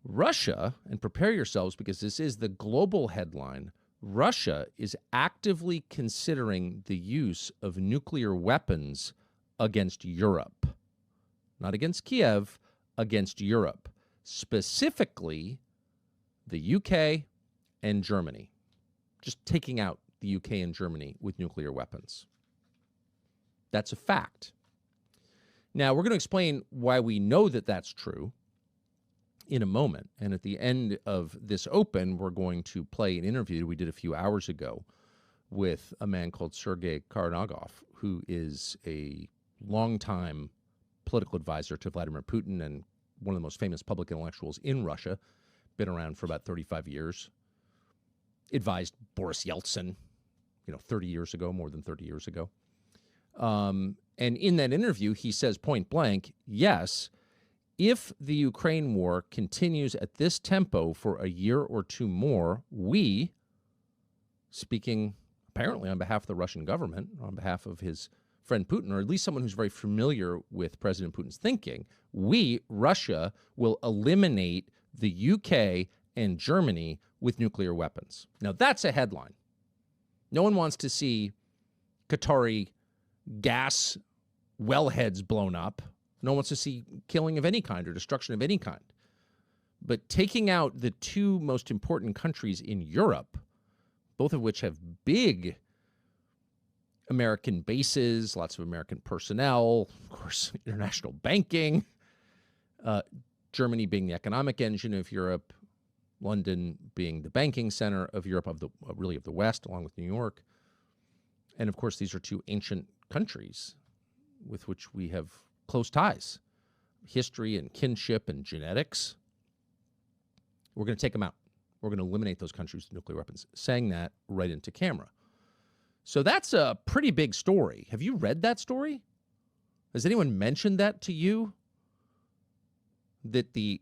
Russia, and prepare yourselves because this is the global headline, Russia is actively considering the use of nuclear weapons against Europe. Not against Kiev, against Europe. Specifically, the UK and Germany. Just taking out the UK and Germany with nuclear weapons. That's a fact. Now, we're going to explain why we know that that's true in a moment. And at the end of this open, we're going to play an interview we did a few hours ago with a man called Sergei Karnagov, who is a longtime political advisor to Vladimir Putin and one of the most famous public intellectuals in Russia, been around for about 35 years, advised Boris Yeltsin, 30 years ago, more than 30 years ago. And in that interview, he says point blank, yes, if the Ukraine war continues at this tempo for a year or two more, we, speaking apparently on behalf of the Russian government, on behalf of his friend Putin, or at least someone who's very familiar with President Putin's thinking, we, Russia, will eliminate the UK and Germany with nuclear weapons. Now, that's a headline. No one wants to see Qatari gas wellheads blown up. No one wants to see killing of any kind or destruction of any kind. But taking out the two most important countries in Europe, both of which have big American bases, lots of American personnel, of course, international banking, Germany being the economic engine of Europe, London being the banking center of Europe, of the West, along with New York. And of course, these are two ancient countries with which we have close ties, history and kinship and genetics. We're going to take them out. We're going to eliminate those countries with nuclear weapons, saying that right into camera. So that's a pretty big story. Have you read that story? Has anyone mentioned that to you? That the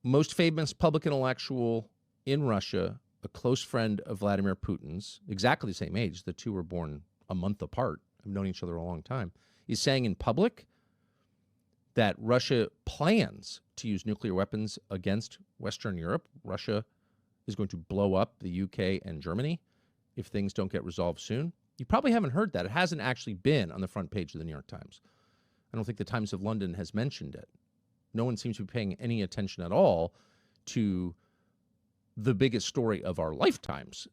most famous public intellectual in Russia, a close friend of Vladimir Putin's, exactly the same age, the two were born a month apart, have known each other a long time, is saying in public that Russia plans to use nuclear weapons against Western Europe. Russia is going to blow up the UK and Germany if things don't get resolved soon. You probably haven't heard that. It hasn't actually been on the front page of the New York Times. I don't think the Times of London has mentioned it. No one seems to be paying any attention at all to the biggest story of our lifetimes,